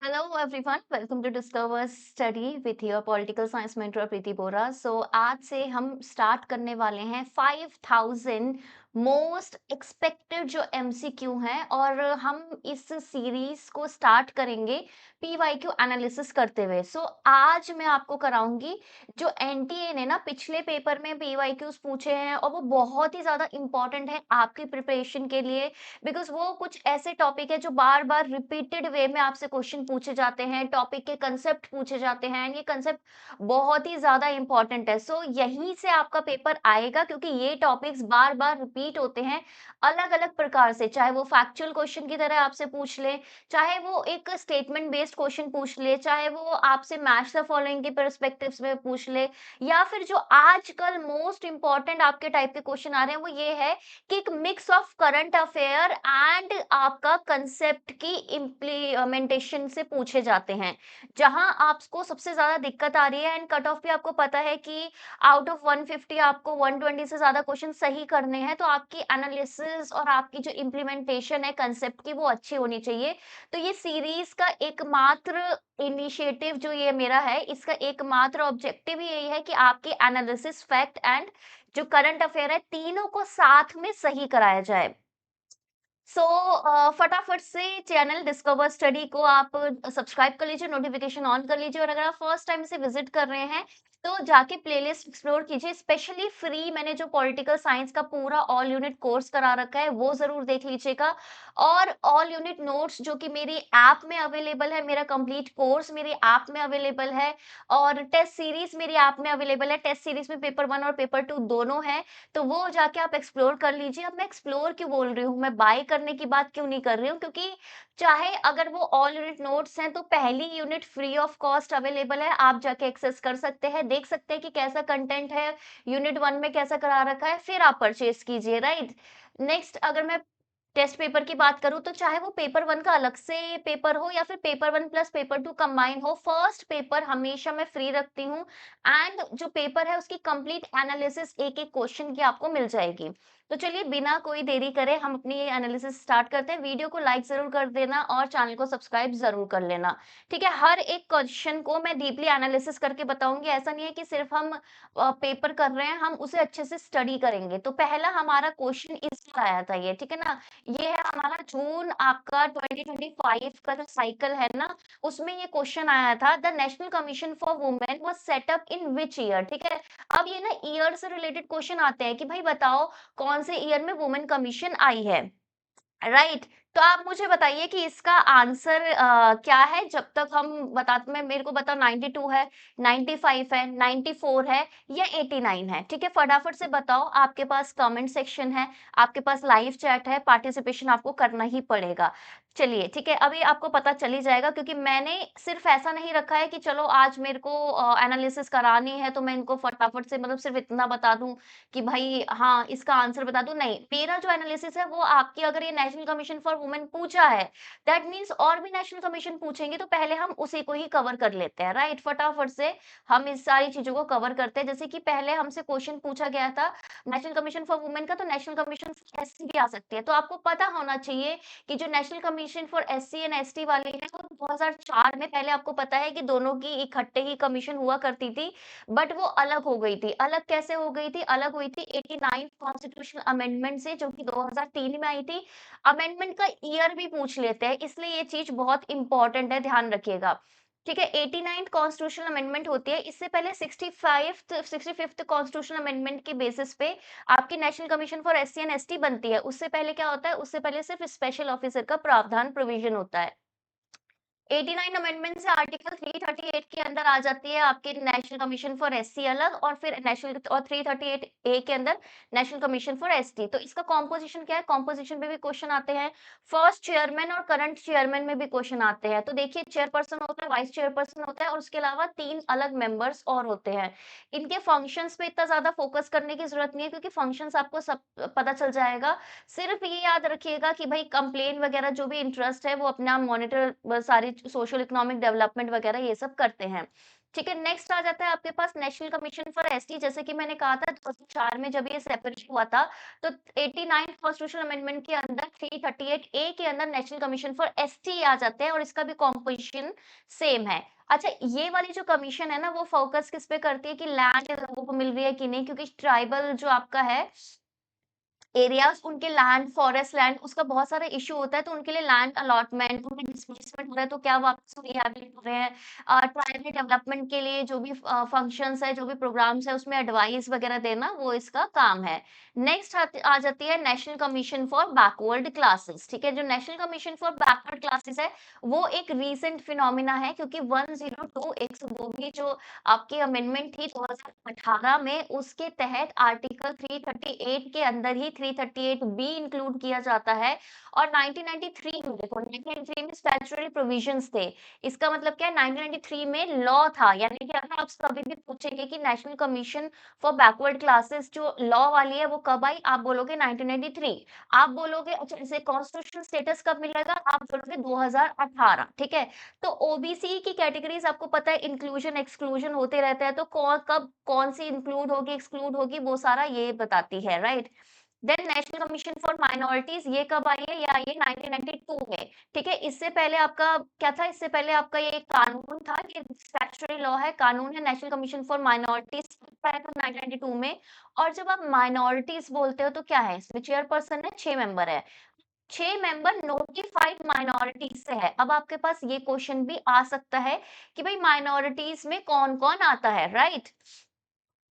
Hello everyone, welcome to Discover Study with your political science mentor प्रीति बोरा। आज से हम start करने वाले हैं 5000 मोस्ट एक्सपेक्टेड जो एमसीक्यू हैं और हम इस सीरीज को स्टार्ट करेंगे पीवाईक्यू एनालिसिस करते हुए। आज मैं आपको कराऊंगी जो एनटीए ने ना पिछले पेपर में पीवाईक्यूज पूछे हैं और वो बहुत ही ज्यादा इंपॉर्टेंट है आपकी प्रिपरेशन के लिए, बिकॉज वो कुछ ऐसे टॉपिक है जो बार बार रिपीटेड वे में आपसे क्वेश्चन पूछे जाते हैं, टॉपिक के कंसेप्ट पूछे जाते हैं एंड ये कंसेप्ट बहुत ही ज्यादा इंपॉर्टेंट है। यहीं से आपका पेपर आएगा क्योंकि ये टॉपिक्स बार बार रिपीट होते हैं अलग अलग प्रकार से, चाहे वो फैक्चुअल क्वेश्चन की तरह आपसे पूछ ले, चाहे वो एक स्टेटमेंट बेस्ड क्वेश्चन पूछ ले, चाहे वो आपसे मैच द फॉलोइंग के परस्पेक्टिव्स में पूछ ले, या फिर जो आजकल मोस्ट इंपॉर्टेंट आपके टाइप के क्वेश्चन आ रहे हैं वो ये है कि एक mix of current affair and आपका कंसेप्ट की इम्प्लीमेंटेशन से पूछे जाते हैं, जहां आपको सबसे ज्यादा दिक्कत आ रही है। एंड कट ऑफ भी आपको पता है कि आउट ऑफ 150 आपको 120 से ज्यादा क्वेश्चन सही करने हैं, तो आपकी एनालिसिस और आपकी जो इम्प्लीमेंटेशन है कंसेप्ट की वो अच्छी होनी चाहिए। तो ये सीरीज का एकमात्र इनिशिएटिव जो ये मेरा है, इसका एकमात्र ऑब्जेक्टिव यही है कि आपकी एनालिसिस, फैक्ट एंड जो करंट अफेयर है, तीनों को साथ में सही कराया जाए। फटाफट से चैनल डिस्कवर स्टडी को आप सब्सक्राइब कर लीजिए, नोटिफिकेशन ऑन कर लीजिए, और अगर आप फर्स्ट टाइम से विजिट कर रहे हैं तो जाके प्लेलिस्ट एक्सप्लोर कीजिए। स्पेशली फ्री मैंने जो पॉलिटिकल साइंस का पूरा ऑल यूनिट कोर्स करा रखा है वो जरूर देख लीजिएगा, और ऑल यूनिट नोट्स जो कि मेरी ऐप में अवेलेबल है, मेरा कंप्लीट कोर्स मेरी ऐप में अवेलेबल है, और टेस्ट सीरीज मेरी ऐप में अवेलेबल है। टेस्ट सीरीज में पेपर 1 और पेपर 2 दोनों है, तो वो जाके आप एक्सप्लोर कर लीजिए। अब मैं एक्सप्लोर क्यों बोल रही हूँ, मैं बाय करने की बात क्यों नहीं कर रही हूँ, क्योंकि चाहे अगर वो ऑल यूनिट नोट्स हैं तो पहली unit free of cost available है, आप जाके एक्सेस कर सकते हैं, देख सकते हैं कि कैसा कंटेंट है, यूनिट 1 में कैसा करा रखा है, फिर आप परचेज कीजिए, राइट। नेक्स्ट, अगर मैं टेस्ट पेपर की बात करूं तो चाहे वो पेपर 1 का अलग से पेपर हो या फिर पेपर 1 प्लस पेपर 2 कंबाइन हो, फर्स्ट पेपर हमेशा मैं फ्री रखती हूँ। एंड जो पेपर है उसकी कंप्लीट एनालिसिस एक एक क्वेश्चन की आपको मिल जाएगी। तो चलिए बिना कोई देरी करे हम अपनी ये एनालिसिस स्टार्ट करते हैं। वीडियो को लाइक जरूर कर देना और चैनल को सब्सक्राइब जरूर कर लेना। ठीक है, हर एक क्वेश्चन को मैं डीपली एनालिसिस करके बताऊंगी। ऐसा नहीं है कि सिर्फ हम पेपर कर रहे हैं, हम उसे अच्छे से स्टडी करेंगे। तो पहला हमारा क्वेश्चन इस बार आया था, ये ठीक है ना, ये है हमारा जून आपका 2025 का जो साइकिल है ना, उसमें ये क्वेश्चन आया था, the national commission for women was set up in which year. ठीक है, अब ये ना ईयर से रिलेटेड क्वेश्चन आते हैं कि भाई बताओ कौन से ईयर में वुमेन कमीशन आई है, राइट। तो आप मुझे बताइए कि इसका आंसर क्या है। जब तक हम बताते मैं मेरे को बताओ 92 है, 95 है, 94 है या 89 है। ठीक है, फटाफट से बताओ। आपके पास कमेंट सेक्शन है, आपके पास लाइव चैट है, पार्टिसिपेशन आपको करना ही पड़ेगा। चलिए ठीक है, अभी आपको पता चल ही जाएगा क्योंकि मैंने सिर्फ ऐसा नहीं रखा है कि चलो आज मेरे को एनालिसिस करानी है तो मैं इनको फटाफट से मतलब सिर्फ इतना बता दूं कि भाई हाँ इसका आंसर बता दूं। नहीं, मेरा जो एनालिसिस है वो आपकी, अगर ये नेशनल कमीशन फॉर वुमेन पूछा है, दैट मीन्स और भी नेशनल कमीशन पूछेंगे तो पहले हम उसी को ही कवर कर लेते हैं, राइट। फटाफट से हम इस सारी चीजों को कवर करते हैं। जैसे कि पहले हमसे क्वेश्चन पूछा गया था नेशनल कमीशन फॉर वुमेन का, तो नेशनल कमीशन फॉर एससी भी आ सकती है। तो आपको पता होना चाहिए कि जो national commission for SC and ST वाले हैं वो 2004 में, पहले आपको पता है कि दोनों की इकट्ठे ही कमीशन हुआ करती थी, बट वो अलग हो गई थी। अलग कैसे हो गई थी? अलग हुई थी 89 कॉन्स्टिट्यूशनल अमेंडमेंट से, जो कि 2003 में आई थी। अमेंडमेंट का ईयर भी पूछ लेते हैं, इसलिए ये चीज बहुत इंपॉर्टेंट है, ध्यान रखिएगा। ठीक है, 89 कॉन्स्टिट्यूशनल अमेंडमेंट होती है, इससे पहले 65th कॉन्स्टिट्यूशनल अमेंडमेंट के बेसिस पे आपकी national commission for SC and ST बनती है। उससे पहले क्या होता है? उससे पहले सिर्फ स्पेशल ऑफिसर का प्रावधान प्रोविजन होता है। 89 अमेंडमेंट से आर्टिकल 338 के अंदर आ जाती है आपके नेशनल कमीशन फॉर एससी अलग, और फिर नेशनल और 338 ए के अंदर नेशनल कमीशन फॉर एसटी। तो इसका कॉम्पोजिशन क्या है? कॉम्पोजिशन पे भी क्वेश्चन आते हैं, फर्स्ट चेयरमैन और करंट चेयरमैन में भी क्वेश्चन आते हैं। तो देखिए, चेयरपर्सन होता है, वाइस चेयरपर्सन होता है, और उसके अलावा 3 अलग मेंबर्स और होते हैं। इनके फंक्शंस पे इतना ज्यादा फोकस करने की जरूरत नहीं है क्योंकि फंक्शंस आपको सब पता चल जाएगा। सिर्फ ये याद रखिएगा कि भाई कंप्लेन वगैरह जो भी इंटरेस्ट है वो अपना मॉनिटर, सारी सोशल इकोनॉमिक डेवलपमेंट वगैरह ये सब करते हैं। ठीक है, नेक्स्ट आ जाता है आपके पास नेशनल कमीशन फॉर एसटी। जैसे कि मैंने कहा था 2004 में जब ये सेपरेट हुआ था, तो 89 कॉन्स्टिट्यूशनल अमेंडमेंट के अंदर 338 ए के अंदर नेशनल कमीशन फॉर एसटी आ जाते हैं और इसका भी कॉम्पोजिशन सेम है। अच्छा, ये वाली जो कमीशन है ना, वो फोकस किस पे करती है कि लैंड लोगों को मिल रही है कि नहीं, क्योंकि ट्राइबल जो आपका है एरियाज़, उनके लैंड, फॉरेस्ट लैंड, उसका बहुत सारा इश्यू होता है, तो उनके लिए लैंड अलॉटमेंट, उनके डिस्प्लेसमेंट हो रहा है, तो क्या वापस रिहैबिलिट हो रहे हैं। ट्राइबल डेवलपमेंट के लिए जो भी फंक्शंस है, जो भी प्रोग्राम्स है, उसमें एडवाइस वगैरह देना, वो इसका काम है। नेक्स्ट आ जाती है national commission for backward classes. ठीक है, जो national commission for backward classes है, वो एक रीसेंट फिनोमिना है, क्योंकि 102 102 जो आपकी अमेंडमेंट थी 2018 में, उसके तहत आर्टिकल 338 के अंदर ही 338 बी इंक्लूड किया जाता है। और 1993 में देखो, 1993 में स्टैट्यूटरी प्रोविजंस थे। इसका मतलब क्या है, 1993 में लॉ था, यानी कि अगर आप कभी भी पूछेंगे कि national commission for backward classes जो लॉ वाली है वो कब आई, आप बोलोगे 1993। आप बोलोगे अच्छा इसे कॉन्स्टिट्यूशनल स्टेटस कब मिलेगा, आप बोलोगे 2018। ठीक है, तो ओबीसी की कैटेगरीज आपको पता है इंक्लूजन एक्सक्लूजन होते रहते हैं, तो कौन कब कौन सी इंक्लूड होगी एक्सक्लूड होगी वो सारा ये बताती है, right. Then national commission for minorities ये कब आई है, ये आई है 1992 में। ठीक है, इससे पहले आपका क्या था, इससे पहले आपका ये एक कानून था, ये स्टैट्यूटरी लॉ है, कानून है नेशनल कमीशन फॉर माइनॉरिटीज 1992 में। और जब आप माइनॉरिटीज बोलते हो तो क्या है, इसमें चेयरपर्सन है, 6 मेंबर है। 6 मेंबर नोटिफाइड माइनॉरिटीज से है। अब आपके पास ये क्वेश्चन भी आ सकता है कि भाई माइनॉरिटीज में कौन कौन आता है, राइट।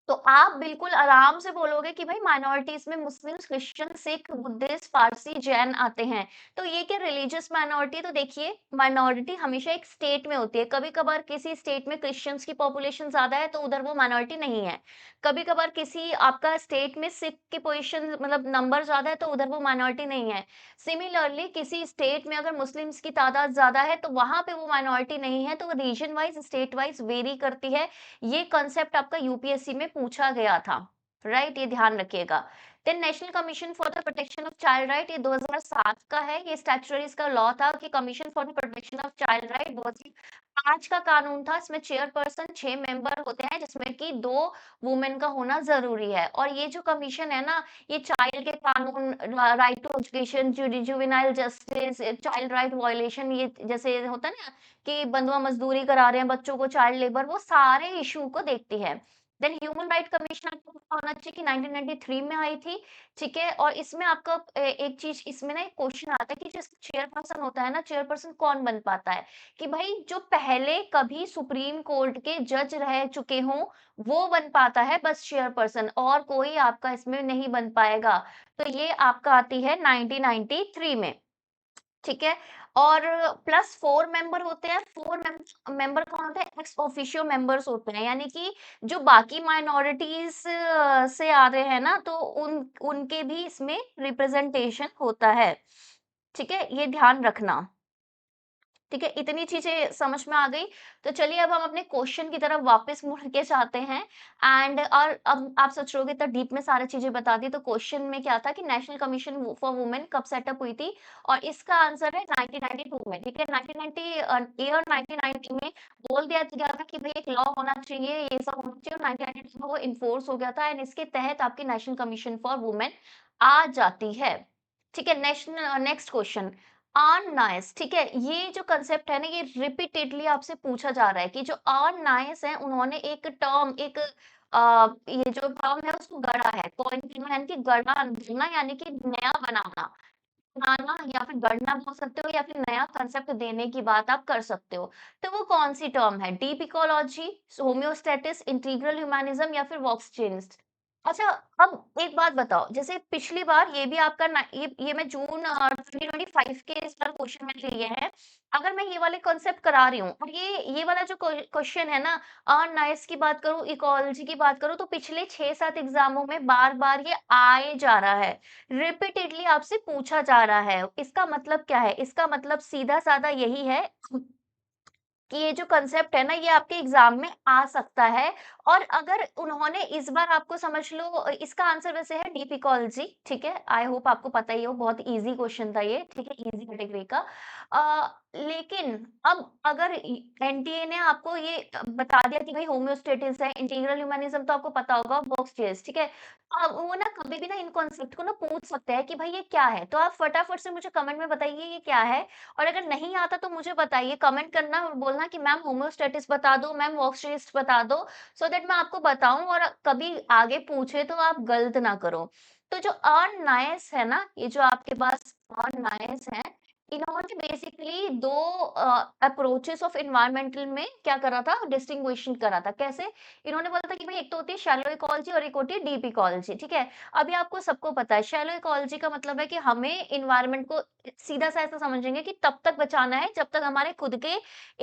तो आप बिल्कुल आराम से बोलोगे कि भाई माइनॉरिटीज में Muslims, Christian, Sikh, Buddhist, Parsi, Jain आते हैं। तो ये क्या रिलीजियस माइनॉरिटी, तो देखिए माइनॉरिटी हमेशा एक स्टेट में होती है। कभी कभार किसी स्टेट में क्रिश्चियंस की पॉपुलेशन ज्यादा है तो उधर वो माइनॉरिटी नहीं है। कभी कभार किसी आपका स्टेट में सिख की पोजीशन मतलब नंबर ज्यादा है तो उधर वो माइनॉरिटी नहीं है। सिमिलरली किसी स्टेट में अगर मुस्लिम्स की तादाद ज्यादा है तो वहां पे वो माइनॉरिटी नहीं है। तो region wise state wise very करती है। ये कॉन्सेप्ट आपका यूपीएससी में पूछा गया था, राइट, ये ध्यान रखिएगा। Then national commission for the protection of child right, ये 2007 का है। ये स्टैट्यूटरी का लॉ था कि commission for the protection of child right 2005 का कानून था। इसमें चेयरपर्सन 6 मेंबर होते हैं, जिसमें कि 2 वुमेन का होना जरूरी है। और ये जो कमीशन है ना, ये चाइल्ड के कानून, right to education, juvenile justice, child right violation, ये जैसे होता है ना कि बंधुआ मजदूरी करा रहे हैं बच्चों को, चाइल्ड लेबर, वो सारे इशू को देखती है। देन ह्यूमन राइट कमीशन आपको पता होना चाहिए कि 1993 में आई थी। ठीक है, और इसमें आपका एक चीज इसमें ना एक क्वेश्चन आता है कि जो चेयरपर्सन होता है ना, चेयरपर्सन कौन बन पाता है, कि भाई जो पहले कभी सुप्रीम कोर्ट के जज रह चुके हों वो बन पाता है बस चेयरपर्सन, और कोई आपका इसमें नहीं बन पाएगा। तो ये आपका आती है 1993 में। ठीक है, और प्लस 4 मेंबर होते हैं। 4 मेंबर कौन होते हैं, एक्स ऑफिशियो मेंबर्स होते हैं, यानी कि जो बाकी माइनॉरिटीज से आ रहे हैं ना, तो उनके भी इसमें रिप्रेजेंटेशन होता है। ठीक है, ये ध्यान रखना। ठीक है, इतनी चीजें समझ में आ गई। तो चलिए अब हम अपने क्वेश्चन की तरफ वापस मुड़ के जाते हैं। एंड और अब आप सोच रहे होगे इतना डीप में सारी चीजें बता दी, तो क्वेश्चन में क्या था कि नेशनल कमीशन फॉर वुमेन कब सेटअप हुई थी, और इसका आंसर है 1992 में। ठीक है, 1990 में बोल दिया गया था कि भाई एक लॉ होना चाहिए, ये सब होना चाहिए, और 1992 में वो इन्फोर्स हो गया था, एंड इसके तहत आपकी नेशनल कमीशन फॉर वुमेन आ जाती है। ठीक है, नेक्स्ट क्वेश्चन, अर्न नाइस। ठीक है, ये जो कंसेप्ट है ना, ये रिपीटेडली आपसे पूछा जा रहा है कि जो अर्न नाइस है उन्होंने एक टर्म, एक ये जो टर्म है उसको गढ़ा है, कॉइन करना, यानी कि गढ़ना यानी कि नया बनाना, बनाना या फिर गढ़ना बोल सकते हो, या फिर नया कंसेप्ट देने की बात आप कर सकते हो। तो वो कौन सी टर्म है, deep ecology, homeostasis, integral humanism, या फिर वॉक्सचेनिस्ट। अच्छा, अब एक बात बताओ, जैसे पिछली बार ये भी आपका ये मैं जून 2025 के इस बार क्वेश्चन में लिए हैं। अगर मैं ये वाले कॉन्सेप्ट करा रही हूँ और ये वाला जो क्वेश्चन है ना, नाइस की बात करूँ, इकोलॉजी की बात करूँ, तो पिछले 6-7 एग्जामों में बार बार ये आए जा रहा है, रिपीटेडली आपसे पूछा जा रहा है। इसका मतलब क्या है, इसका मतलब सीधा साधा यही है कि ये जो कंसेप्ट है ना, ये आपके एग्जाम में आ सकता है। और अगर उन्होंने इस बार आपको समझ लो, इसका आंसर वैसे है डीप इकोलॉजी। ठीक है, आई होप आपको पता ही हो, बहुत इजी क्वेश्चन था ये। ठीक है, इजी कैटेगरी का। लेकिन अब अगर एनटीए ने आपको ये बता दिया कि भाई होम्योस्टेसिस है, इंटीग्रल ह्यूमनिज्म तो आपको पता होगा, बॉक्स-चेस, ठीक है? अब वो ना कभी भी ना इन कॉन्सेप्ट को ना पूछ सकते हैं कि भाई ये क्या है? तो आप फटाफट से मुझे कमेंट में बताइए ये क्या है? और अगर नहीं आता तो मुझे बताइए, कमेंट करना और बोलना कि मैम होम्योस्टेसिस बता दो, मैम बॉक्स-चेस बता दो, सो दैट मैं आपको बताऊँ और कभी आगे पूछे तो आप गलत ना करो। तो जो अर्न नाइस है ना, ये जो आपके पास अर्न नाइस हैं, इन्होंने बेसिकली 2 अप्रोचेस ऑफ एनवायरनमेंटल में क्या करा था, डिस्टिंग्विशन करा था। कैसे? इन्होंने बोला था कि भई एक तो होती है शैलो इकोलॉजी और एक होती है डीप इकोलॉजी, ठीक है? अभी आपको सबको पता है शैलो इकोलॉजी का मतलब है कि हमें एनवायरनमेंट को सीधा-सा ऐसा समझेंगे कि तब तक बचाना है जब तक हमारे खुद के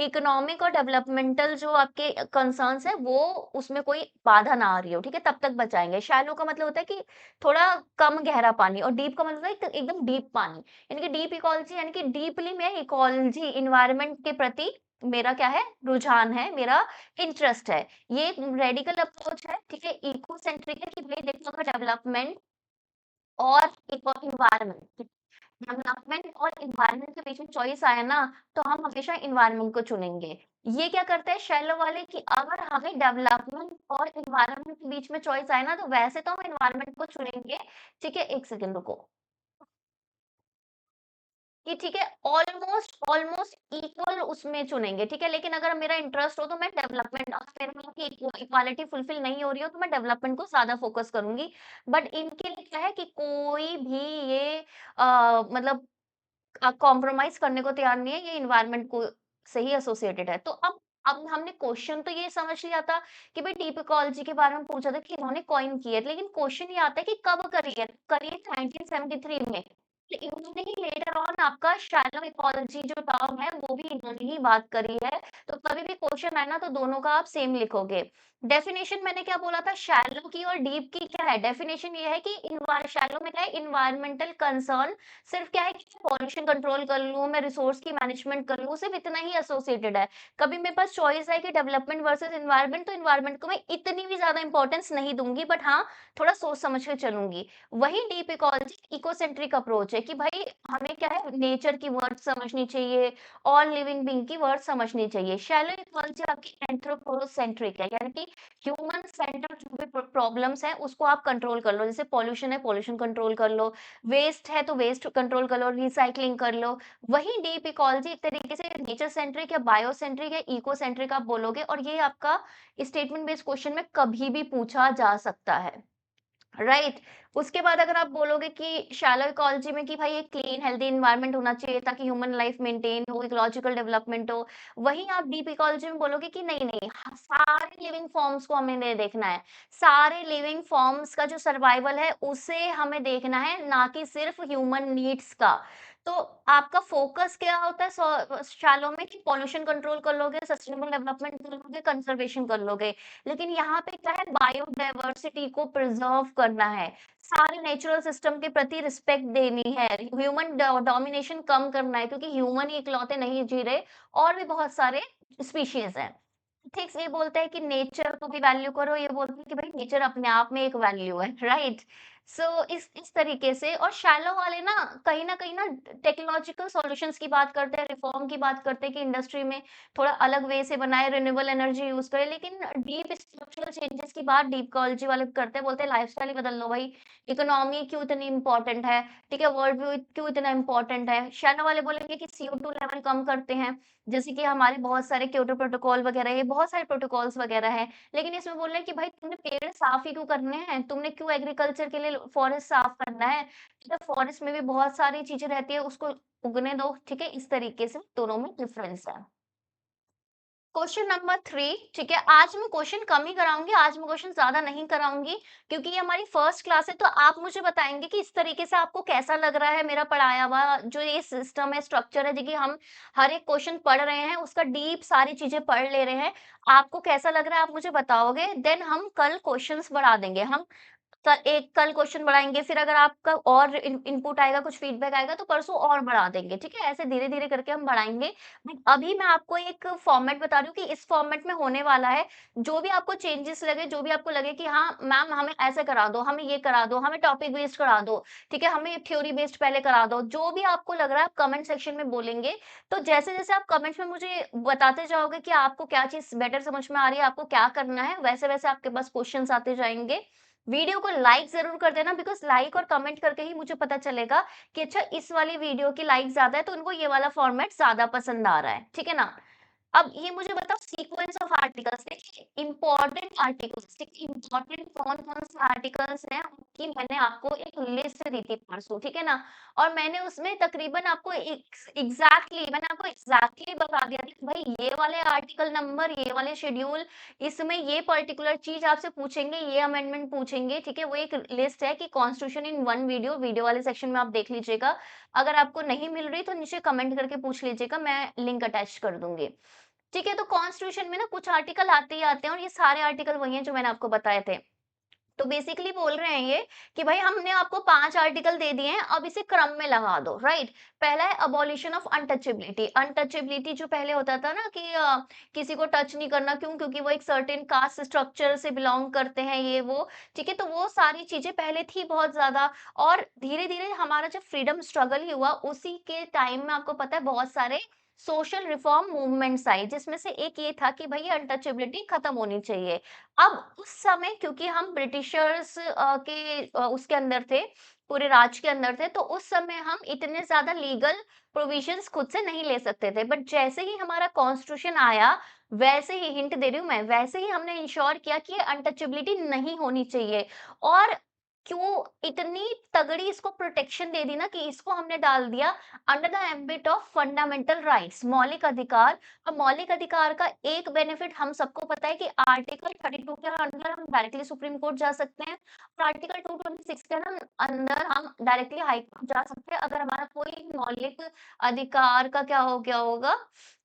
इकोनॉमिक और डेवलपमेंटल जो आपके कंसर्न्स हैं वो उसमें कोई बाधा ना आ रही हो, ठीक है? तब तक बचाएँगे। शैलो का मतलब होता है कि थोड़ा कम गहरा पानी और डीप का मतलब है एकदम डीप पानी। यानी कि डीप इकोलॉजी यानी कि डीपली मैं इकोलॉजी एनवायरनमेंट के प्रति मेरा क्या है रुझान है, मेरा इंटरेस्ट है। ये एक रेडिकल अप्रोच है, ठीक है? इको सेंट्रिक है कि भई देखो अगर डेवलपमेंट और इको एनवायरनमेंट डेवलपमेंट और एनवायरनमेंट के बीच में चॉइस आया ना, तो हम हमेशा एनवायरनमेंट को चुनेंगे। ये क्या करते हैं शैलो वाले कि अगर हमें डेवलपमेंट और एनवायरनमेंट के बीच में चॉइस आए ना, तो वैसे तो हम एनवायरनमेंट को चुनेंगे। ठीक है, 1 सेकंड रुको। कि ठीक है ऑलमोस्ट ऑलमोस्ट इक्वल उसमें चुनेंगे, ठीक है? लेकिन अगर मेरा इंटरेस्ट हो तो मैं डेवलपमेंट अगर मेरे में इक्वालिटी फुलफिल नहीं हो रही हो तो मैं डेवलपमेंट को ज़्यादा फोकस करूँगी। बट इनके लिए क्या है कि कोई भी ये मतलब कॉम्प्रोमाइज़ करने को तैयार नहीं है, ये एनवायरनमेंट को से ही एसोसिएटेड है। तो अब हमने क्वेश्चन तो ये समझ लिया था कि भई डीप इकोलॉजी के बारे में पूछा था कि इन्होंने कॉइन की है, लेकिन क्वेश्चन ये आता है कि कब करी है 1973 में। तो इन्होंने ही लेटर ऑन आपका शैलो इकोलॉजी जो टर्म है, वो भी इन्होंने ही बात करी है। तो कभी भी क्वेश्चन आए ना तो दोनों का आप सेम लिखोगे। डेफिनिशन मैंने क्या बोला था शैलो की और डीप की क्या है? डेफिनिशन ये है कि शैलो में क्या है एनवायरमेंटल कंसर्न सिर्फ क्या है कि पॉल्यूशन कंट्रोल कर लूँ, मैं रिसोर्स की मैनेजमेंट कर लूँ, सिर्फ इतना ही एसोसिएटेड है। कभी मेरे पास चॉइस है कि डेवलपमेंट वर्सेस एनवायरनमेंट, तो एनवायरनमेंट को मैं इतनी भी ज़्यादा इम्पोर्टेंस नहीं दूँगी, बट हाँ, थोड़ा सोच समझ के चलूँगी। वही डीप इकोलॉजी इकोसेंट्रिक अप्रोच है कि भाई हमें क्या है नेचर की वर्ड्स समझनी चाहिए, ऑल लिविंग बीइंग की वर्ड्स समझनी चाहिए। शैलो इकोलॉजी आपकी एंथ्रोपोसेंट्रिक है, यानी कि ह्यूमन सेंटर्ड जो भी प्रॉब्लम्स हैं, उसको आप कंट्रोल कर लो। जैसे पॉल्यूशन है, पॉल्यूशन कंट्रोल कर लो, वेस्ट है तो वेस्ट कंट्रोल कर लो, रिसाइक्लिंग कर लो। वही डीप इकोलॉजी एक तरीके से नेचर सेंट्रिक या बायो सेंट्रिक या इको सेंट्रिक आप बोलोगे और ये आपका स्टेटमेंट बेस्ड क्वेश्चन में कभी भी पूछा जा सकता है। राइट। उसके बाद अगर आप बोलोगे कि शैलो इकोलॉजी में कि भाई एक क्लीन हेल्दी एनवायरनमेंट होना चाहिए ताकि ह्यूमन लाइफ मेंटेन हो, इकोलॉजिकल डेवलपमेंट हो। वहीं आप डीप इकोलॉजी में बोलोगे कि नहीं सारे लिविंग फॉर्म्स को हमें देखना है। सारे लिविंग फॉर्म्स का जो सर्वाइवल है उसे हमें देखना है, ना कि सिर्फ ह्यूमन नीड्स का। तो आपका फोकस क्या होता है शैलो में कि पॉल्यूशन कंट्रोल कर लोगे, सस्टेनेबल डेवलपमेंट कर लोगे, कंजर्वेशन कर लोगे। लेकिन यहाँ पे क्या है बायोडायवर्सिटी को प्रिजर्व करना है, सारे नेचुरल सिस्टम के प्रति रिस्पेक्ट देनी है, ह्यूमन डोमिनेशन कम करना है क्योंकि ह्यूमन ही इकलौते नहीं जी रहे, और भी बहुत सारे स्पीशीज हैं। एथिक्स ये बोलते हैं कि नेचर को भी वैल्यू करो, ये बोलते हैं कि भाई नेचर अपने आप में एक वैल्यू है, राइट? सो इस तरीके से और शैलो वाले ना कहीं ना टेक्नोलॉजिकल सॉल्यूशंस की बात करते हैं, रिफॉर्म की बात करते हैं कि इंडस्ट्री में थोड़ा अलग वे से बनाए, रिन्यूएबल एनर्जी यूज करें, लेकिन डीप स्ट्रक्चरल चेंजेस की बात डीप इकोलॉजी वाले करते हैं, बोलते हैं लाइफस्टाइल ही बदल लो भाई, इकोनॉमी क्यों इतनी इंपॉर्टेंट है, ठीक है, वर्ल्ड व्यू क्यों इतना इंपॉर्टेंट है। शैलो वाले बोलेंगे कि CO2 लेवल कम करते हैं, जैसे कि हमारे बहुत सारे क्योटो प्रोटोकॉल वगैरह, ये बहुत सारे प्रोटोकॉल्स वगैरह हैं। लेकिन इसमें बोल रहे हैं कि भाई तुमने पेड़ साफ ही क्यों करने हैं? तुमने क्यों एग्रीकल्चर के लिए फॉरेस्ट साफ करना है? तो फॉरेस्ट में भी बहुत सारी चीज़ें रहती है, उसको उगने दो, ठीक है? इस तरीके से दोनों में डिफरेंस है। क्वेश्चन नंबर 3 ठीक है, आज मैं क्वेश्चन कम ही कराऊँगी, आज मैं क्वेश्चन ज़्यादा नहीं कराऊँगी क्योंकि ये हमारी फर्स्ट क्लास है, तो आप मुझे बताएँगे कि इस तरीके से आपको कैसा लग रहा है मेरा पढ़ाया हुआ जो ये सिस्टम है, स्ट्रक्चर है, देखिए हम हर एक क्वेश्चन पढ़ रहे हैं, उसका डीप सारी चीज़ें पढ़ ले रहे हैं। आपको कैसा लग रहा है आप मुझे बताओगे, देन हम कल क्वेश्चंस बढ़ा देंगे। हम एक कल क्वेश्चन बढ़ाएँगे, फिर अगर आपका और इनपुट आएगा, कुछ फीडबैक आएगा तो परसों और बढ़ा देंगे, ठीक है? ऐसे धीरे-धीरे करके हम बढ़ाएँगे। बट अभी मैं आपको एक फॉर्मेट बता रही हूँ कि इस फॉर्मेट में होने वाला है। जो भी आपको चेंजेस लगे, जो भी आपको लगे कि हाँ, मैम हमें ऐसे करा दो, हमें ये करा दो, हमें टॉपिक बेस्ड करा दो, ठीक है? हमें थ्योरी बेस्ड पहले करा दो। जो भी आपको लग रहा है आप कमेंट सेक्शन में बोलेंगे। तो जैसे-जैसे आप कमेंट्स में मुझे बताते जाओगे कि आपको क्या चीज़ बेटर समझ में आ रही है, आपको क्या करना है, वैसे-वैसे आपके पास क्वेश्चन्स आते जाएँगे। वीडियो को लाइक ज़रूर कर देना बिकॉज़ लाइक और कमेंट करके ही मुझे पता चलेगा कि अच्छा इस वाली वीडियो की लाइक ज़्यादा है तो उनको ये वाला फॉर्मेट ज़्यादा पसंद आ रहा है, ठीक है ना? अब ये मुझे बताओ सीक्वेंस ऑफ आर्टिकल्स देखिए इम्पोर्टेंट आर्टिकल्स देखिए इम्पोर्टेंट कौन-कौन से आर्टिकल्स हैं उनकी मैंने आपको एक लिस्ट दी थी परसों, ठीक है ना? और मैंने उसमें तकरीबन आपको मैंने आपको एग्ज़ैक्टली बता दिया था कि भाई ये वाले आर्टिकल नंबर, ये वाले शेड्यूल, इसमें ये पर्टिकुलर चीज़ आपसे पूछेंगे, ये अमेंडमेंट पूछेंगे, ठीक है? वो एक लिस्ट है कि constitution in one video, video वाले सेक्शन में आप देख लीजिएगा। अगर आपको नहीं मिल रही तो नीचे कमेंट करके पूछ लीजिएगा, मैं लिंक अटैच कर दूँगी। ठीक है, तो कॉन्स्टिट्यूशन में ना कुछ आर्टिकल आते ही आते हैं और ये सारे आर्टिकल वही हैं जो मैंने आपको बताए थे। तो बेसिकली बोल रहे हैं ये कि भाई हमने आपको 5 आर्टिकल दे दिए हैं, अब इसे क्रम में लगा दो, राइट? पहला है अबॉलिशन ऑफ अनटचेबिलिटी। अनटचेबिलिटी जो पहले होता था ना कि किसी को टच नहीं करना, क्यों? क्योंकि वो एक सर्टेन कास्ट स्ट्रक्चर से बिलॉन्ग करते हैं ये वो, ठीक है? तो वो सारी चीज़ें पहले थी बहुत ज़्यादा और धीरे-धीरे हमारा जब फ्रीडम स्ट्रगल ही हुआ, उसी के टाइम में आपको पता है बहुत सारे सोशल रिफॉर्म मूवमेंट्स आई, जिसमें से एक ये था कि भई ये अनटचेबिलिटी खत्म होनी चाहिए। अब उस समय क्योंकि हम ब्रिटिशर्स के उसके अंदर थे, पूरे राज के अंदर थे, तो उस समय हम इतने ज़्यादा लीगल प्रोविजंस खुद से नहीं ले सकते थे। बट जैसे ही हमारा कॉन्स्टिट्यूशन आया, वैसे ही हिंट दे रही हूँ मैं, वैसे ही हमने इंश्योर किया कि ये अनटचेबिलिटी नहीं होनी चाहिए और क्यों इतनी तगड़ी इसको प्रोटेक्शन दे दी ना कि इसको हमने डाल दिया under the ambit of fundamental rights, मौलिक अधिकार। अब मौलिक अधिकार का एक बेनिफिट हम सबको पता है कि आर्टिकल 32 के अंदर हम डायरेक्टली सुप्रीम कोर्ट जा सकते हैं और आर्टिकल 226 के अंदर हम डायरेक्टली हाई कोर्ट जा सकते हैं अगर हमारा कोई मौलिक अधिकार का क्या हो गया होगा,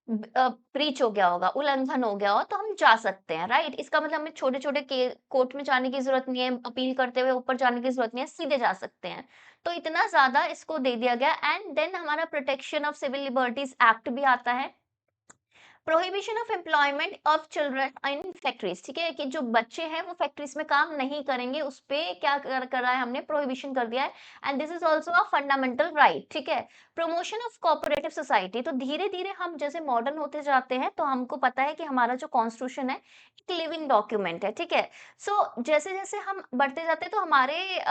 ब्रीच हो गया होगा, उल्लंघन हो गया हो तो हम जा सकते हैं, राइट? इसका मतलब हमें छोटे-छोटे के कोर्ट में जाने की ज़रूरत नहीं है, अपील करते हुए ऊपर जाने की ज़रूरत नहीं है, सीधे जा सकते हैं। तो इतना ज़्यादा इसको दे दिया गया एंड देन हमारा protection of civil liberties act भी आता है। Prohibition of employment of children in factories, ठीक है? कि जो बच्चे हैं वो फैक्ट्रीज में काम नहीं करेंगे, उस पे क्या करा है हमने, प्रोहिबिशन कर दिया है and this is also a fundamental right, ठीक है? प्रमोशन ऑफ कोऑपरेटिव सोसाइटी, तो धीरे धीरे हम जैसे मॉडर्न होते जाते हैं तो हमको पता है कि हमारा जो कॉन्स्टिट्यूशन है एक लिविंग डॉक्यूमेंट है, ठीक है? सो जैसे जैसे हम बढ़ते जाते हैं तो हमारे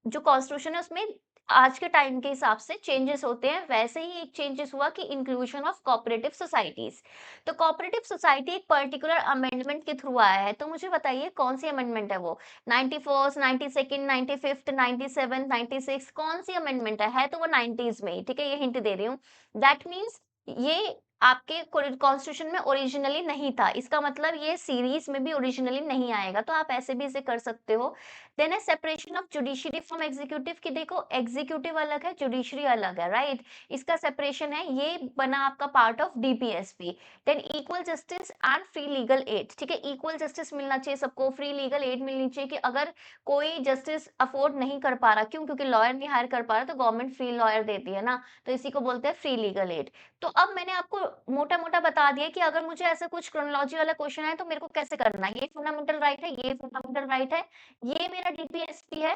जो कॉन्स्टिट्यूशन है उसमें आज के टाइम के हिसाब से चेंजेस होते हैं, वैसे ही एक चेंजेस हुआ कि इंक्लूजन ऑफ कोऑपरेटिव सोसाइटीज। तो कोऑपरेटिव सोसाइटी एक पर्टिकुलर अमेंडमेंट के थ्रू आया है, तो मुझे बताइए कौन सी अमेंडमेंट है वो? 91st, 92nd, 95th, 97th, 96 कौन सी अमेंडमेंट है? तो वो 90s में ही, ठीक है? ये हिंट दे रही हूँ। दैट मीन्स ये आपके कॉन्स्टिट्यूशन में ओरिजिनली नहीं था, इसका मतलब ये सीरीज में भी ओरिजिनली नहीं आएगा, तो आप ऐसे भी इसे कर सकते हो। देन है separation of judiciary from executive, कि देखो एग्जीक्यूटिव अलग है, जुडिशरी अलग है, राइट? इसका सेपरेशन है, ये बना आपका part of DPSP. Than equal justice and free legal aid, ठीक है? इक्वल जस्टिस मिलना चाहिए सबको, फ्री लीगल एड मिलनी चाहिए कि अगर कोई जस्टिस अफोर्ड नहीं कर पा रहा, क्यों? क्योंकि लॉयर नहीं हायर कर पा रहा तो गवर्नमेंट फ्री लॉयर देती है ना, तो इसी को बोलते हैं फ्री लीगल एड। तो अब मैंने आपको मोटा-मोटा बता दिया कि अगर मुझे ऐसा कुछ क्रोनोलॉजी वाला क्वेश्चन है तो मेरे को कैसे करना है, ये फंडामेंटल राइट है, ये फंडामेंटल राइट है, ये मेरा डीपीएसपी है,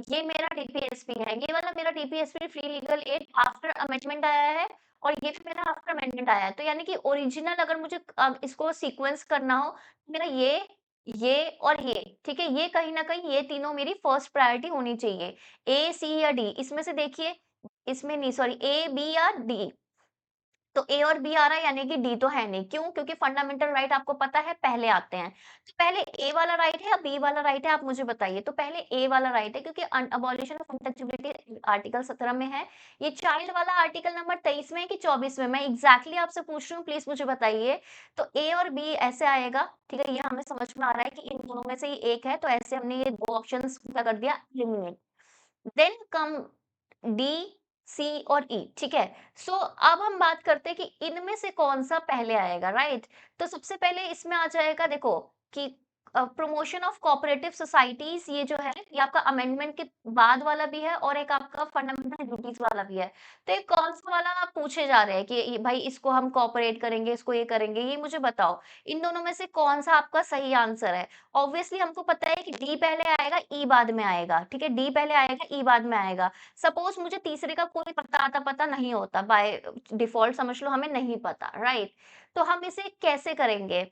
ये मेरा डीपीएसपी है, ये वाला मेरा DPSP free legal aid after amendment आया है और ये भी मेरा आफ्टर अमेंडमेंट आया है। तो यानी कि ओरिजिनल अगर मुझे इसको सीक्वेंस करना हो, मेरा ये और ये, ठीक है? ये कहीं न कहीं ये तीनों मेरी फर्स्ट प्रायोरिटी होनी चाहिए। ए, सी या डी, इसमें से देखिए, इसमें नहीं, सॉरी, ए, बी या डी। तो ए और बी आ रहा है यानी कि डी तो है नहीं, क्यों? क्योंकि फंडामेंटल राइट आपको पता है पहले आते हैं। तो पहले ए वाला राइट है या बी वाला राइट है, आप मुझे बताइए। तो पहले ए वाला राइट है क्योंकि अबॉलिशन ऑफ अनटचेबिलिटी आर्टिकल 17 में है। ये चाइल्ड वाला आर्टिकल नंबर 23 में है कि 24 में? मैं एग्जैक्टली आपसे पूछ रही हूँ, प्लीज मुझे बताइए। तो ए और बी ऐसे आएगा, ठीक है? ये हमें समझ में आ रहा है कि इन दोनों में से ही एक है, तो ऐसे हमने ये दो ऑप्शन क्या कर दिया, एलिमिनेट। देन कम डी, सी और ई, ठीक है? सो अब हम बात करते हैं कि इनमें से कौन-सा पहले आएगा, राइट? तो सबसे पहले इसमें आ जाएगा, देखो कि प्रमोशन ऑफ कोऑपरेटिव सोसाइटीज, ये जो है ये आपका अमेंडमेंट के बाद वाला भी है और एक आपका फंडामेंटल ड्यूटीज वाला भी है। तो ये कौन सा वाला आप पूछे जा रहे हैं कि ये भाई इसको हम कोऑपरेट करेंगे, इसको ये करेंगे, ये मुझे बताओ। इन दोनों में से कौन सा आपका सही आंसर है? ऑब्वियसली हमको पता है कि डी पहले आएगा, ई बाद में आएगा, ठीक है? डी पहले आएगा, ई बाद में आएगा। सपोज मुझे तीसरे का कोई पता नहीं होता, बाय डिफॉल्ट समझ लो हमें नहीं पता, राइट? तो हम इसे कैसे करेंगे?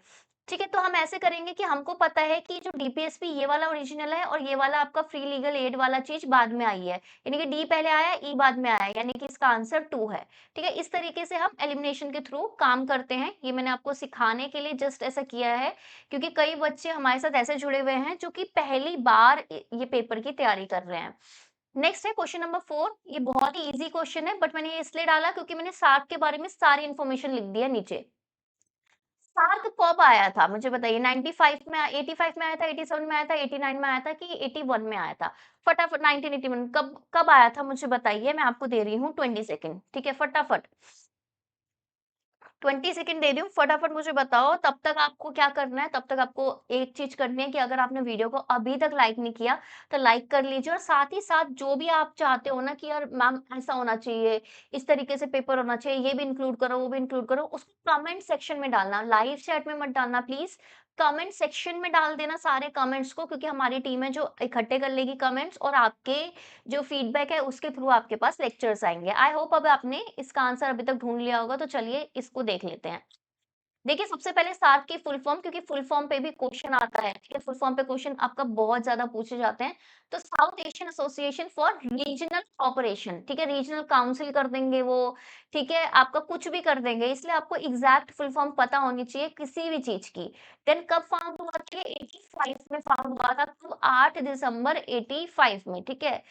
ठीक है, तो हम ऐसे करेंगे कि हमको पता है कि जो डीपीएसपी ये वाला ओरिजिनल है और ये वाला आपका फ्री लीगल एड वाला चीज़ बाद में आई है। यानी कि डी पहले आया, ई बाद में आया, यानी कि इसका आंसर 2 है। ठीक है, इस तरीके से हम एलिमिनेशन के थ्रू काम करते हैं। ये मैंने आपको सिखाने के लिए जस्ट ऐसा किया है, क्योंकि कई बच्चे हमारे साथ ऐसे जुड़े हुए हैं जो कि पहली बार ये पेपर की तैयारी कर रहे हैं। नेक्स्ट है क्वेश्चन नंबर 4। ये बहुत ही ईज़ी क्वेश्चन है, बट मैंने ये इसलिए डाला क्योंकि मैंने सार्क के बारे में सारी इन्फॉर्मेशन लिख दी है नीचे। सार्क कब आया था मुझे बताइए? 95 में 85 में आया था, 87 में आया था, 89 में आया था कि 81 में आया था? फटाफट 1981 कब कब आया था मुझे बताइए? मैं आपको दे रही हूँ 20 सेकंड, ठीक है? फटाफट 20 सेकंड दे रही हूँ, फटाफट मुझे बताओ। तब तक आपको क्या करना है? तब तक आपको एक चीज़ करनी है कि अगर आपने वीडियो को अभी तक लाइक नहीं किया, तो लाइक कर लीजिए और साथ ही साथ जो भी आप चाहते हो ना कि यार मैम ऐसा होना चाहिए, इस तरीके से पेपर होना चाहिए, ये भी इंक्लूड करो, वो भी इंक्लूड करो, उसको कमेंट सेक्शन में डालना, लाइव चैट में मत डालना प्लीज़। कमेंट सेक्शन में डाल देना सारे कमेंट्स को, क्योंकि हमारी टीम है जो इकट्ठे कर लेगी कमेंट्स और आपके जो फीडबैक है उसके थ्रू आपके पास लेक्चर्स आएँगे। आई होप अब आपने इसका आंसर अभी तक ढूँढ लिया होगा, तो चलिए इसको देख लेते हैं। देखिए, सबसे पहले सार्क की फुल फॉर्म, क्योंकि फुल फॉर्म पे भी क्वेश्चन आता है, ठीक है? फुल फॉर्म पे क्वेश्चन आपका बहुत ज़्यादा पूछे जाते हैं। तो south Asian association for regional cooperation, ठीक है? रीजनल काउंसिल कर देंगे वो, ठीक है? आपका कुछ भी कर देंगे, इसलिए आपको एग्ज़ैक्ट फुल फॉर्म पता होनी चाहिए किसी भी चीज़ की। देन कब फाउंड हुआ था? ये 85 में फाउंड हुआ था, कब? 8 दिसंबर 85 में, ठीक है?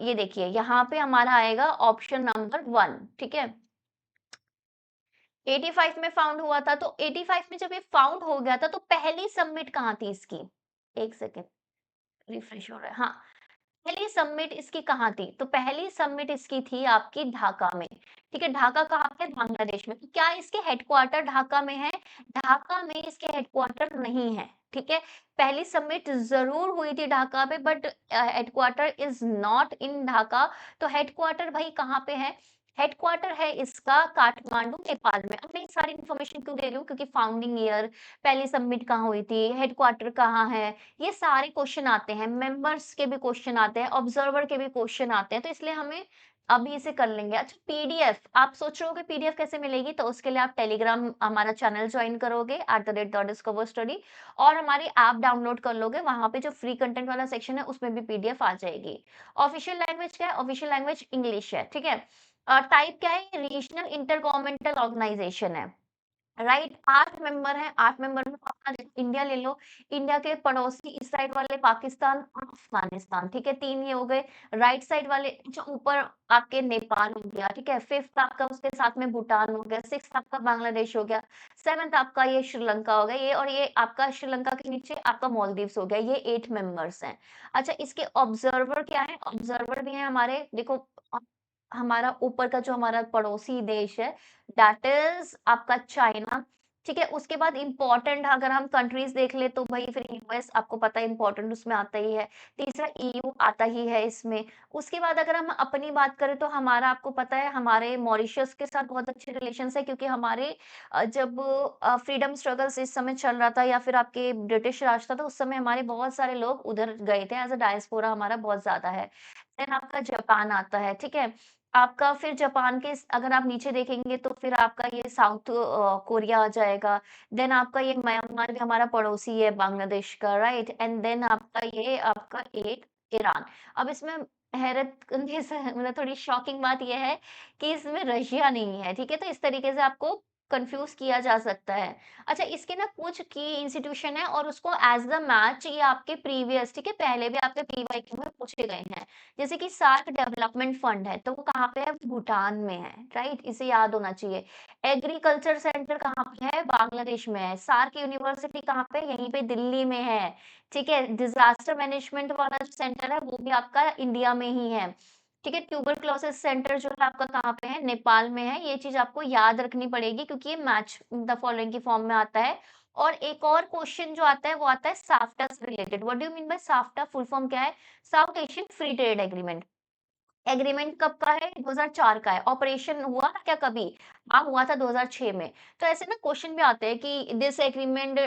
ये देखिए यहाँ पे हमारा आएगा ऑप्शन नंबर 1, ठीक है? 85 में फाउंड हुआ था, तो 85 में जब ये फाउंड हो गया था, तो पहली सबमिट कहाँ थी इसकी? 1 सेकंड, रिफ्रेश हो रहा है। हाँ, पहली सबमिट इसकी कहाँ थी? तो पहली सबमिट इसकी थी आपकी ढाका में, ठीक है? ढाका कहाँ पे? बांग्लादेश में। तो क्या इसके हेडक्वार्टर ढाका में है? ढाका में इसके हेडक्वार्टर नहीं है, ठीक है? पहली सबमिट ज़रूर हुई थी ढाका पे, but headquarter is not in Dhaka. तो हेडक्वार्टर भाई कहाँ पे है? हेडक्वार्टर है इसका काठमांडू, नेपाल में। अब मैं ये सारी इन्फॉर्मेशन क्यों दे रही हूँ? क्योंकि फाउंडिंग ईयर, पहली सबमिट कहाँ हुई थी, हेडक्वार्टर कहाँ है, ये सारे क्वेश्चन आते हैं, मेंबर्स के भी क्वेश्चन आते हैं, ऑब्जर्वर के भी क्वेश्चन आते हैं, तो इसलिए हमें अभी इसे कर लेंगे। अच्छा, पीडीएफ आप सोच रहे हो कि पीडीएफ कैसे मिलेगी? तो उसके लिए आप टेलीग्राम हमारा चैनल ज्वाइन करोगे @discoverstudy और हमारी ऐप डाउनलोड कर लोगे। वहाँ पे जो फ्री कंटेंट वाला सेक्शन है उसमें भी पीडीएफ आ जाएगी। ऑफिशियल लैंग्वेज क्या है? ऑफिशियल लैंग्वेज इंग्लिश है, ठीक है? टाइप क्या है? रीजनल इंटर गवर्नमेंटल ऑर्गेनाइजेशन है। राइट, 8 मेंबर हैं, 8 मेंबर में अपना इंडिया ले लो, इंडिया के पड़ोसी इस साइड वाले पाकिस्तान और अफगानिस्तान, ठीक है? 3 ये हो गए। राइट साइड वाले जो ऊपर आपके नेपाल हो गया, ठीक है? 5th आपका उसके साथ में भूटान हो गया, 6th आपका बांग्लादेश हो गया, 7th आपका ये श्रीलंका हो गया, ये और ये आपका श्रीलंका के नीचे आपका मालदीव्स हो गया, ये 8 मेंबर्स हैं। अच्छा, इसके ऑब्जर्वर क्या है? ऑब्जर्वर भी हैं हमारे, देखो अ, हमारा ऊपर का जो हमारा पड़ोसी देश है दैट इज़ आपका चाइना, ठीक है? उसके बाद इम्पोर्टेंट अगर हम कंट्रीज़ देख लें तो भई फिर यूएस आपको पता है इम्पोर्टेंट उसमें आता ही है। तीसरा ईयू आता ही है इसमें। उसके बाद अगर हम अपनी बात करें तो हमारा आपको पता है हमारे मॉरिशस के साथ बहुत अच्छे रिलेशंस हैं, क्योंकि हमारे जब फ्रीडम स्ट्रगल्स इस समय चल रहा था या फिर आपके ब्रिटिश राज था, तो उस समय हमारे बहुत सारे लोग उधर गए थे, एज़ अ डायस्पोरा हमारा बहुत ज़्यादा है। देन आपका जापान आता है, ठीक है? आपका फिर जापान के अगर आप नीचे देखेंगे तो फिर आपका ये साउथ कोरिया आ जाएगा। देन आपका ये म्यांमार भी हमारा पड़ोसी है बांग्लादेश का, राइट? एंड देन आपका ये आपका एक ईरान। अब इसमें हैरत अंगेज़ मतलब थोड़ी शॉकिंग बात ये है कि इसमें रशिया नहीं है, ठीक है? तो इस तरीके से आपको कन्फ्यूज़ किया जा सकता है। अच्छा, इसके ना कुछ की इंस्टीट्यूशन है और उसको एज़ द मैच ये आपके प्रीवियस, ठीक है? पहले भी आपके पीवाईक्यू में पूछे गए हैं। जैसे कि सार्क डेवलपमेंट फंड है, तो वो कहाँ पे है? भूटान में है, राइट? इसे याद होना चाहिए। एग्रीकल्चर सेंटर कहाँ पे है? बांग्लादेश में है। सार्क यूनिवर्सिटी कहाँ पे? यहीं पे दिल्ली में है, ठीक है? डिज़ास्टर मैनेजमेंट वाला जो सेंटर है, वो भी आपका इंडिया में ही है। ठीक है, ट्यूबरक्लोसिस सेंटर जो है आपका कहाँ पे है? नेपाल में है। ये चीज़ आपको याद रखनी पड़ेगी क्योंकि ये मैच द फॉलोइंग की फॉर्म में आता है। और एक और क्वेश्चन जो आता है वो आता है साफ्टा से related. What do you mean by SAFTA? Full form क्या है? South Asian free trade agreement. Agreement कब का है? 2004 का है। ऑपरेशन हुआ था क्या कभी? हाँ, हुआ था 2006 में। तो ऐसे ना क्वेश्चन भी आते हैं कि this agreement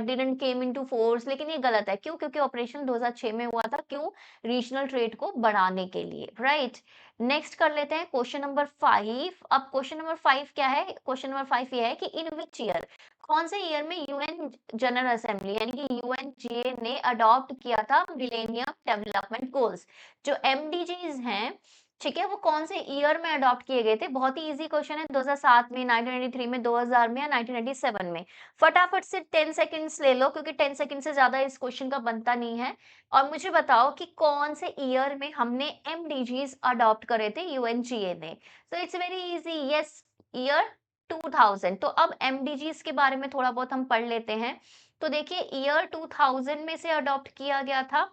didn't came into force, लेकिन ये गलत है। क्यों? क्योंकि ऑपरेशन 2006 में हुआ था। क्यों? रीजनल ट्रेड को बढ़ाने के लिए, राइट? नेक्स्ट कर लेते हैं क्वेश्चन नंबर 5। अब क्वेश्चन नंबर 5 क्या है? क्वेश्चन नंबर 5 ये है कि इन व्हिच ईयर, कौन से ईयर में यूएन जनरल असेंबली यानी कि यूएनजीए ने अडॉप्ट किया था मिलेनियम डेवलपमेंट गोल्स? जो एमडीजीज हैं, ठीक है, वो कौन से ईयर में अडॉप्ट किए गए थे? बहुत ही ईज़ी क्वेश्चन है, 2007 में, 1993 में, 2000 में या 1997 में। फटाफट से 10 सेकंड्स ले लो क्योंकि 10 सेकंड से ज़्यादा इस क्वेश्चन का बनता नहीं है। और मुझे बताओ कि कौन से ईयर में हमने एमडीजीज़ अडॉप्ट करे थे यूएनजीए ने? So it's very easy, yes, year 2000। तो अब एमडीजीज़ के बारे में थोड़ा बहुत हम पढ़ लेते हैं। तो देखिए ईयर 2000 में से अडॉप्ट किया गया था,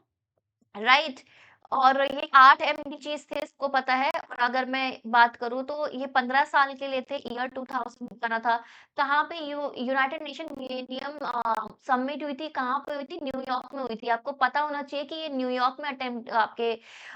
राइट। और ये 8 एमडीजीज थे, इसको पता है। और अगर मैं बात करूँ तो ये 15 साल के लिए थे, ईयर 2000 में करा था। कहाँ पे? यूनाइटेड नेशन मिलेनियम समिट हुई थी, कहाँ पे हुई थी? न्यूयॉर्क में हुई थी। आपको पता होना चाहिए कि ये न्यूयॉर्क में अटेम्प्ट आपके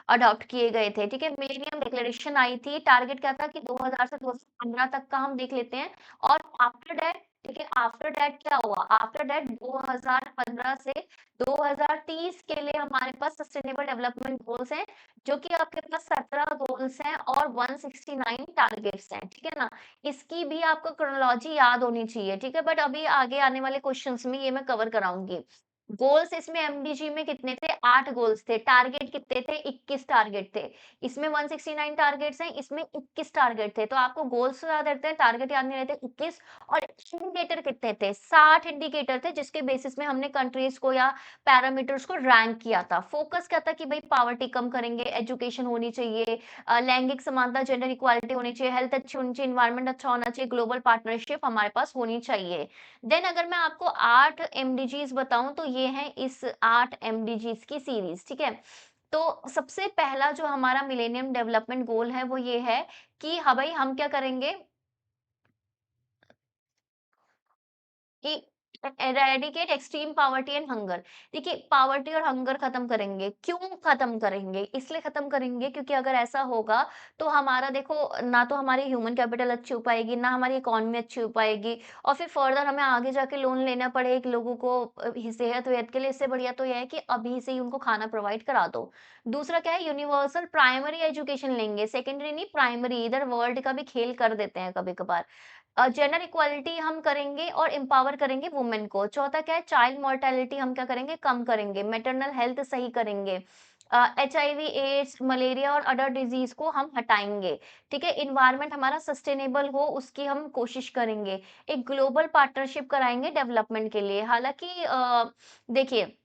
अडॉप्ट किए गए थे, ठीक है। मिलेनियम डिक्लेरेशन आई थी, टारगेट क्या था कि 2000 से 2015 तक का हम देख लेते हैं। और आफ्टर दैट, ठीक है, आफ्टर दैट क्या हुआ? आफ्टर दैट 2015 से 2030 के लिए हमारे पास सस्टेनेबल डेवलपमेंट गोल्स हैं, जो कि आपके पास 17 गोल्स हैं और 169 टारगेट्स हैं, ठीक है ना? इसकी भी आपको क्रोनोलॉजी याद होनी चाहिए, ठीक है? बट अभी आगे आने वाले क्वेश्चंस में ये मैं कवर कराऊंगी। गोल्स इसमें एमडीजी में कितने थे? 8 गोल्स थे। टारगेट कितने थे? 21 टारगेट थे। इसमें 169 टारगेट्स हैं, इसमें 21 टारगेट थे। तो आपको गोल्स तो याद रहते हैं, टारगेट याद नहीं रहते, 21। और इंडिकेटर कितने थे? 60 इंडिकेटर थे, जिसके बेसिस में हमने कंट्रीज को या पैरामीटर्स को रैंक किया था। फोकस क्या था कि भाई पॉवर्टी कम करेंगे, एजुकेशन होनी चाहिए, लैंगिक समानता, जेंडर इक्वालिटी होनी चाहिए, हेल्थ अच्छी होनी चाहिए, एनवायरनमेंट अच्छा होना चाहिए, ग्लोबल पार्टनरशिप हमारे पास होनी चाहिए। देन अगर मैं आपको 8 एमडीजीज बताऊं तो ये है इस 8 एमडीजीज की सीरीज, ठीक है। तो सबसे पहला जो हमारा मिलेनियम डेवलपमेंट गोल है वो ये है कि हाँ भाई, हम क्या करेंगे कि eradicate extreme poverty and hunger. देखिए, पॉवर्टी और हंगर खत्म करेंगे। क्यों खत्म करेंगे? इसलिए खत्म करेंगे क्योंकि अगर ऐसा होगा तो हमारा देखो, ना तो हमारी ह्यूमन कैपिटल अच्छी हो पाएगी, ना हमारी इकोनॉमी अच्छी हो पाएगी। और फिर फर्दर हमें आगे जाके लोन लेना पड़े एक लोगों को सेहत वेहत के लिए। इससे बढ़िया तो यह है कि अभी से ही उनको खाना प्रोवाइड करा दो। दूसरा क्या है? यूनिवर्सल प्राइमरी एजुकेशन लेंगे, सेकेंडरी नहीं, प्राइमरी। इधर वर्ल्ड का भी खेल कर देते हैं कभी कभार। जेंडर इक्वालिटी हम करेंगे और एम्पावर करेंगे वुमेन को। चौथा क्या है? चाइल्ड मोर्टेलिटी हम क्या करेंगे? कम करेंगे। मैटरनल हेल्थ सही करेंगे। एचआईवी, एड्स, मलेरिया और अदर डिजीज को हम हटाएंगे, ठीक है। इन्वायरमेंट हमारा सस्टेनेबल हो उसकी हम कोशिश करेंगे। एक ग्लोबल पार्टनरशिप कराएंगे डेवलपमेंट के लिए। हालांकि देखिए,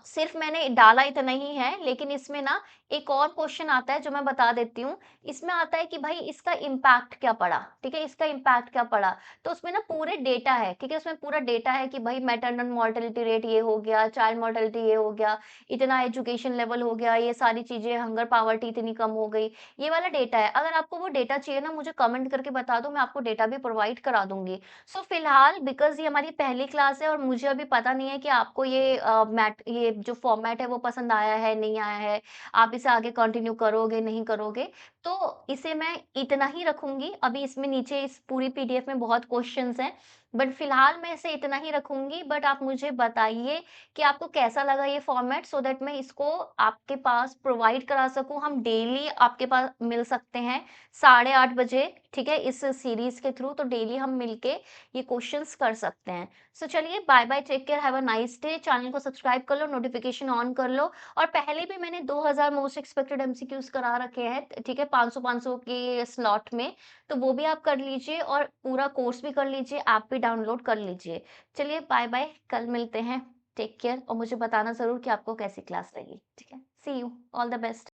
सिर्फ मैंने डाला इतना ही है, लेकिन इसमें ना एक और क्वेश्चन आता है जो मैं बता देती हूँ। इसमें आता है कि भाई इसका इम्पैक्ट क्या पड़ा, ठीक है, इसका इम्पैक्ट क्या पड़ा। तो उसमें ना पूरे डेटा है, ठीक है, उसमें पूरा डेटा है कि भाई मैटरनल मोर्टेलिटी रेट ये हो गया, चाइल्ड मोर्टेलिटी ये हो गया, इतना एजुकेशन लेवल हो गया, ये सारी चीजें, हंगर पावर्टी इतनी कम हो गई। ये वाला डेटा है। अगर आपको वो डेटा चाहिए ना, मुझे कमेंट करके बता दो, मैं आपको डेटा भी प्रोवाइड करा दूंगी। सो फिलहाल बिकॉज़ ये हमारी पहली क्लास है और मुझे अभी पता नहीं है कि आपको ये जो फॉर्मेट है वो पसंद आया है, नहीं आया है, आप इसे आगे कंटिन्यू करोगे, नहीं करोगे। तो इसे मैं इतना ही रखूँगी। अभी इसमें नीचे इस पूरी पीडीएफ में बहुत क्वेश्चन्स हैं, बट फिलहाल मैं इसे इतना ही रखूँगी। बट आप मुझे बताइए कि आपको कैसा लगा ये फॉर्मेट, सो दैट मैं इसको आपके पास प्रोवाइड करा सकूँ। हम डेली आपके पास मिल सकते हैं 8:30 बजे, ठीक है, इस सीरीज़ के थ्रू। तो डेली हम मिलके ये क्वेश्चंस कर सकते हैं। सो चलिए, bye bye, take care, have a nice day. Channel को सब्सक्राइब कर लो, नोटिफिकेशन ऑन कर लो। और पहले भी मैंने 2000 मोस्ट एक्सपेक्टेड एमसीक्यूज करा रखे हैं, ठीक है, 500-500 के स्लॉट में। तो वो भी आप कर लीजिए और पूरा कोर्स भी कर लीजिए, ऐप भी डाउनलोड कर लीजिए। चलिए, बाय बाय, कल मिलते हैं। टेक केयर और मुझे बताना ज़रूर कि आपको कैसी क्लास लगी, ठीक है? सी यू, ऑल द बेस्ट।